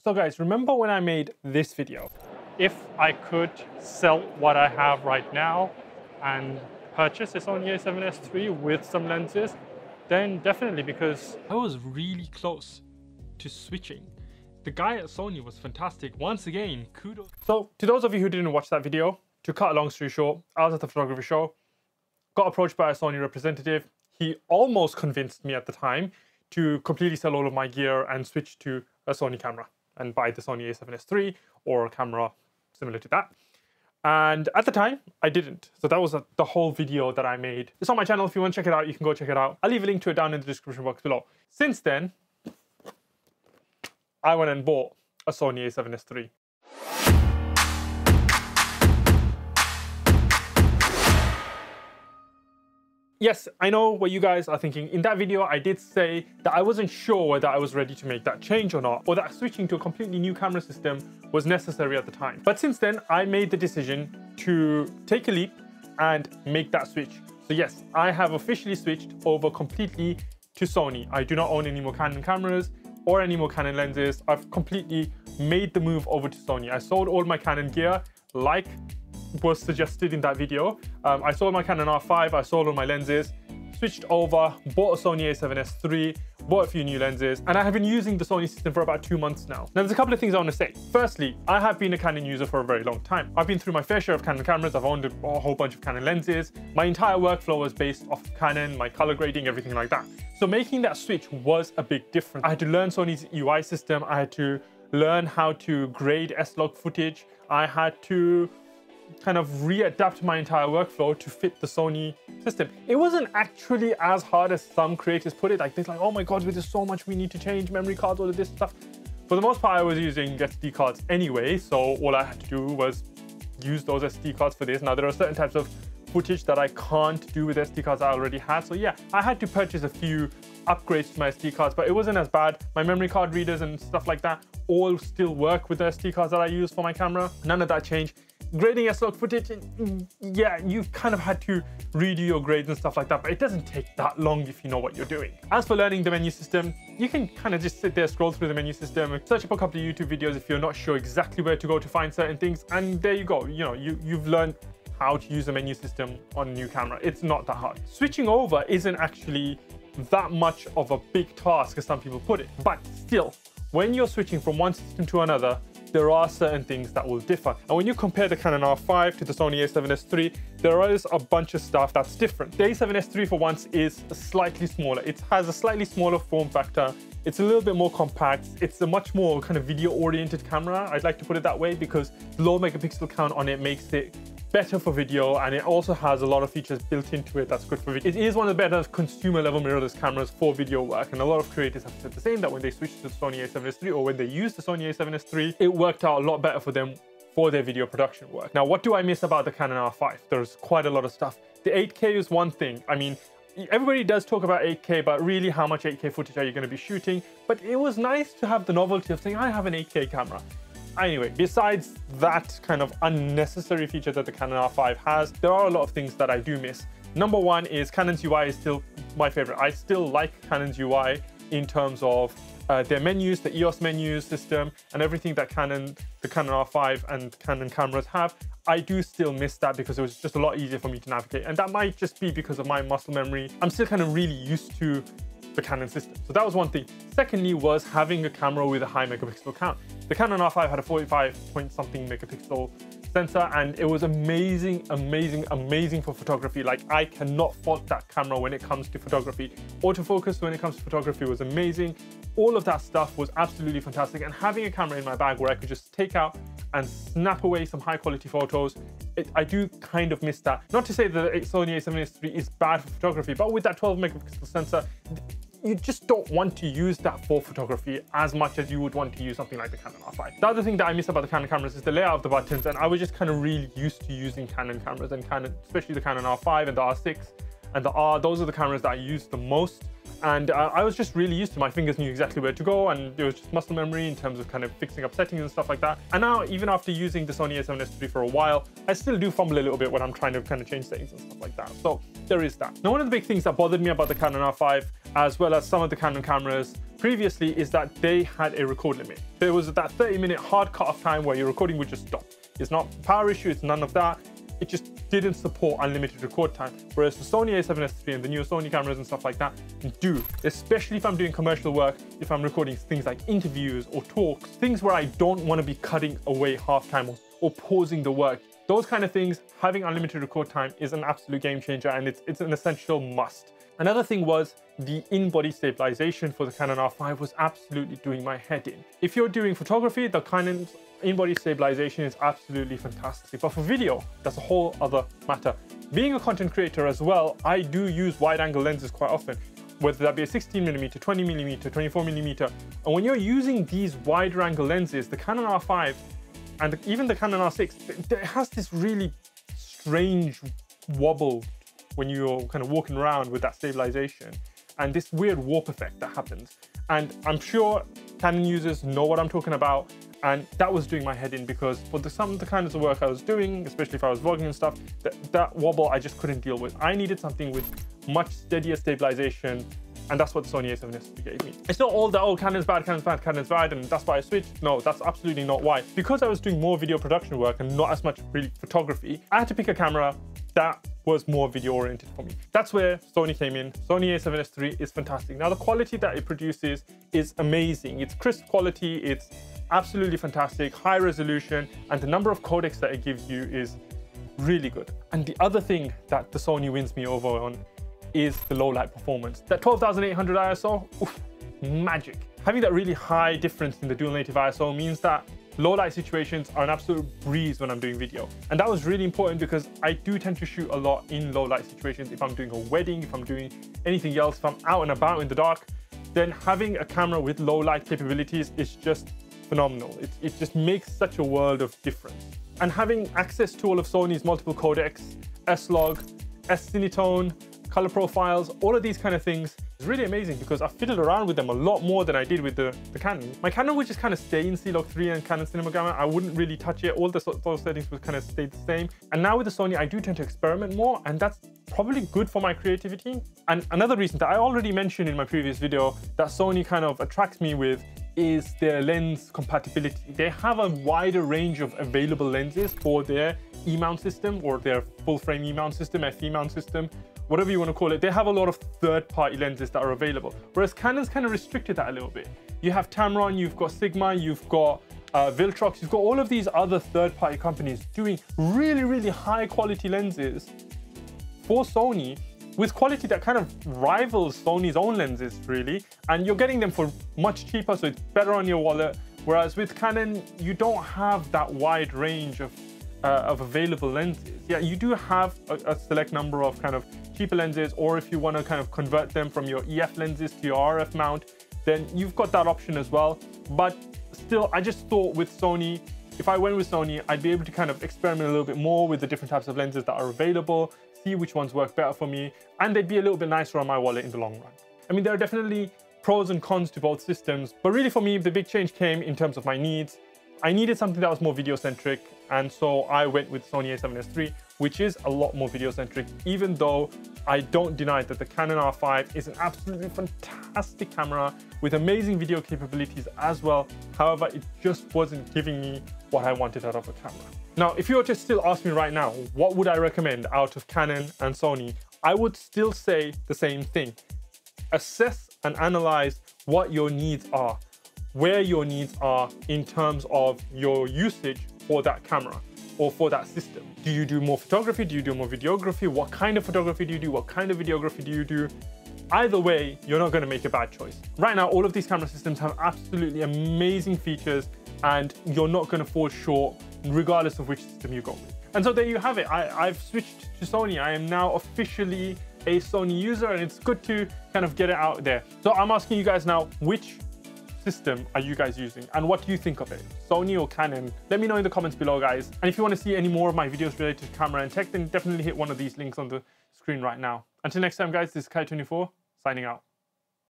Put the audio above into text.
So guys, remember when I made this video? If I could sell what I have right now and purchase a Sony A7S III with some lenses, then definitely, because I was really close to switching. The guy at Sony was fantastic. Once again, kudos. So to those of you who didn't watch that video, to cut a long story short, I was at the photography show, got approached by a Sony representative. He almost convinced me at the time to completely sell all of my gear and switch to a Sony camera and buy the Sony A7S III or a camera similar to that. And at the time, I didn't. So that was the whole video that I made. It's on my channel. If you want to check it out, you can go check it out. I'll leave a link to it down in the description box below. Since then, I went and bought a Sony A7S III. Yes, I know what you guys are thinking. In that video, I did say that I wasn't sure whether I was ready to make that change or not, or that switching to a completely new camera system was necessary at the time. But since then, I made the decision to take a leap and make that switch. So yes, I have officially switched over completely to Sony. I do not own any more Canon cameras or any more Canon lenses. I've completely made the move over to Sony. I sold all my Canon gear like was suggested in that video. I sold my Canon R5, I sold all my lenses, switched over, bought a Sony A7S III, bought a few new lenses, and I have been using the Sony system for about 2 months now. Now, there's a couple of things I want to say. Firstly, I have been a Canon user for a very long time. I've been through my fair share of Canon cameras, I've owned a whole bunch of Canon lenses. My entire workflow was based off Canon, my color grading, everything like that. So making that switch was a big difference. I had to learn Sony's UI system, I had to learn how to grade S-Log footage, I had to kind of readapt my entire workflow to fit the Sony system. It wasn't actually as hard as some creators put it. Like, they're like, oh my God, there's so much we need to change, memory cards, all of this stuff. For the most part, I was using SD cards anyway, so all I had to do was use those SD cards for this. Now, there are certain types of footage that I can't do with SD cards I already had. So yeah, I had to purchase a few upgrades to my SD cards, but it wasn't as bad. My memory card readers and stuff like that all still work with the SD cards that I use for my camera. None of that changed. Grading S-Log footage, yeah, you kind of had to redo your grades and stuff like that, but it doesn't take that long if you know what you're doing. As for learning the menu system, you can kind of just sit there, scroll through the menu system, and search up a couple of YouTube videos if you're not sure exactly where to go to find certain things, and there you go. You know, you've learned how to use the menu system on a new camera. It's not that hard. Switching over isn't actually that much of a big task as some people put it, but still, when you're switching from one system to another, there are certain things that will differ. And when you compare the Canon R5 to the Sony A7S III, there is a bunch of stuff that's different. The A7S III for once is slightly smaller. It has a slightly smaller form factor. It's a little bit more compact. It's a much more kind of video-oriented camera. I'd like to put it that way because the low megapixel count on it makes it better for video, and it also has a lot of features built into it that's good for video. It is one of the better consumer level mirrorless cameras for video work, and a lot of creators have said the same, that when they switched to the Sony A7S III or when they used the Sony A7S III, it worked out a lot better for them for their video production work. Now, what do I miss about the Canon R5? There's quite a lot of stuff. The 8K is one thing. I mean, everybody does talk about 8K, but really how much 8K footage are you going to be shooting? But it was nice to have the novelty of saying, I have an 8K camera. Anyway, besides that kind of unnecessary feature that the Canon R5 has, there are a lot of things that I do miss. Number one is Canon's UI is still my favorite. I still like Canon's UI in terms of their menus, the EOS menu system, and everything that the Canon R5 and Canon cameras have. I do still miss that because it was just a lot easier for me to navigate. And that might just be because of my muscle memory. I'm still kind of really used to the Canon system. So that was one thing. Secondly was having a camera with a high megapixel count. The Canon R5 had a 45 point something megapixel sensor, and it was amazing for photography. Like, I cannot fault that camera when it comes to photography. Autofocus when it comes to photography was amazing. All of that stuff was absolutely fantastic, and having a camera in my bag where I could just take out and snap away some high quality photos, I do kind of miss that. Not to say that the Sony A7S III is bad for photography, but with that 12 megapixel sensor, you just don't want to use that for photography as much as you would want to use something like the Canon R5. The other thing that I miss about the Canon cameras is the layout of the buttons, and I was just kind of really used to using Canon cameras, and especially the Canon R5 and the R6 and the R. Those are the cameras that I use the most. And I was just really used to, my fingers knew exactly where to go, and it was just muscle memory in terms of kind of fixing up settings and stuff like that. And now, even after using the Sony A7S III for a while, I still do fumble a little bit when I'm trying to kind of change settings and stuff like that. So there is that. Now, one of the big things that bothered me about the Canon R5, as well as some of the Canon cameras, previously is that they had a record limit. There was that 30-minute hard cut-off time where your recording would just stop. It's not a power issue, it's none of that. It just didn't support unlimited record time. Whereas the Sony A7S III and the newer Sony cameras and stuff like that do, especially if I'm doing commercial work, if I'm recording things like interviews or talks, things where I don't want to be cutting away half time or pausing the work. Those kind of things, having unlimited record time is an absolute game changer, and it's an essential must. Another thing was the in-body stabilization for the Canon R5 was absolutely doing my head in. If you're doing photography, the Canon in-body stabilization is absolutely fantastic. But for video, that's a whole other matter. Being a content creator as well, I do use wide-angle lenses quite often, whether that be a 16mm, 20mm, 24mm. And when you're using these wider angle lenses, the Canon R5 and even the Canon R6, it has this really strange wobble when you're kind of walking around with that stabilization, and this weird warp effect that happens. And I'm sure Canon users know what I'm talking about, and that was doing my head in, because for some of the kinds of work I was doing, especially if I was vlogging and stuff, that wobble I just couldn't deal with. I needed something with much steadier stabilization, and that's what the Sony A7S III gave me. It's not all that, oh, Canon's bad, Canon's bad, Canon's bad, and that's why I switched. No, that's absolutely not why. Because I was doing more video production work and not as much really photography, I had to pick a camera that was more video oriented for me. That's where Sony came in. Sony A7S III is fantastic. Now, the quality that it produces is amazing. It's crisp quality, it's absolutely fantastic, high resolution, and the number of codecs that it gives you is really good. And the other thing that the Sony wins me over on is the low light performance. That 12,800 ISO, oof, magic. Having that really high difference in the dual native ISO means that low light situations are an absolute breeze when I'm doing video. And that was really important because I do tend to shoot a lot in low light situations. If I'm doing a wedding, if I'm doing anything else, if I'm out and about in the dark, then having a camera with low light capabilities is just phenomenal. It just makes such a world of difference. And having access to all of Sony's multiple codecs, S-Log, S-Cinetone, color profiles, all of these kind of things is really amazing, because I've fiddled around with them a lot more than I did with the Canon. My Canon would just kind of stay in C-Log 3 and Canon Cinema Gamma. I wouldn't really touch it. All those settings would kind of stay the same. And now with the Sony, I do tend to experiment more, and that's probably good for my creativity. And another reason that I already mentioned in my previous video that Sony kind of attracts me with is their lens compatibility. They have a wider range of available lenses for their E-mount system, or their full-frame E-mount system, FE mount system, whatever you want to call it. They have a lot of third-party lenses that are available, whereas Canon's kind of restricted that a little bit. You have Tamron, you've got Sigma, you've got Viltrox, you've got all of these other third-party companies doing really, really high-quality lenses for Sony, with quality that kind of rivals Sony's own lenses, really. And you're getting them for much cheaper, so it's better on your wallet. Whereas with Canon, you don't have that wide range of available lenses. Yeah, you do have a select number of kind of cheaper lenses, or if you want to kind of convert them from your EF lenses to your RF mount, then you've got that option as well. But still, I just thought with Sony, if I went with Sony, I'd be able to kind of experiment a little bit more with the different types of lenses that are available, see which ones work better for me, and they'd be a little bit nicer on my wallet in the long run. I mean, there are definitely pros and cons to both systems, but really for me, the big change came in terms of my needs. I needed something that was more video-centric, and so I went with Sony A7S III, which is a lot more video-centric, even though I don't deny that the Canon R5 is an absolutely fantastic camera with amazing video capabilities as well. However, it just wasn't giving me what I wanted out of a camera. Now, if you were to still ask me right now, what would I recommend out of Canon and Sony? I would still say the same thing. Assess and analyze what your needs are, where your needs are in terms of your usage for that camera or for that system. Do you do more photography? Do you do more videography? What kind of photography do you do? What kind of videography do you do? Either way, you're not going to make a bad choice. Right now, all of these camera systems have absolutely amazing features, and you're not going to fall short regardless of which system you go with. And so there you have it. I've switched to Sony. I am now officially a Sony user, and it's good to kind of get it out there. So I'm asking you guys now, which system are you guys using, and what do you think of it? Sony or Canon? Let me know in the comments below, guys. And if you want to see any more of my videos related to camera and tech, then definitely hit one of these links on the screen right now. Until next time, guys, this is Kai24 signing out.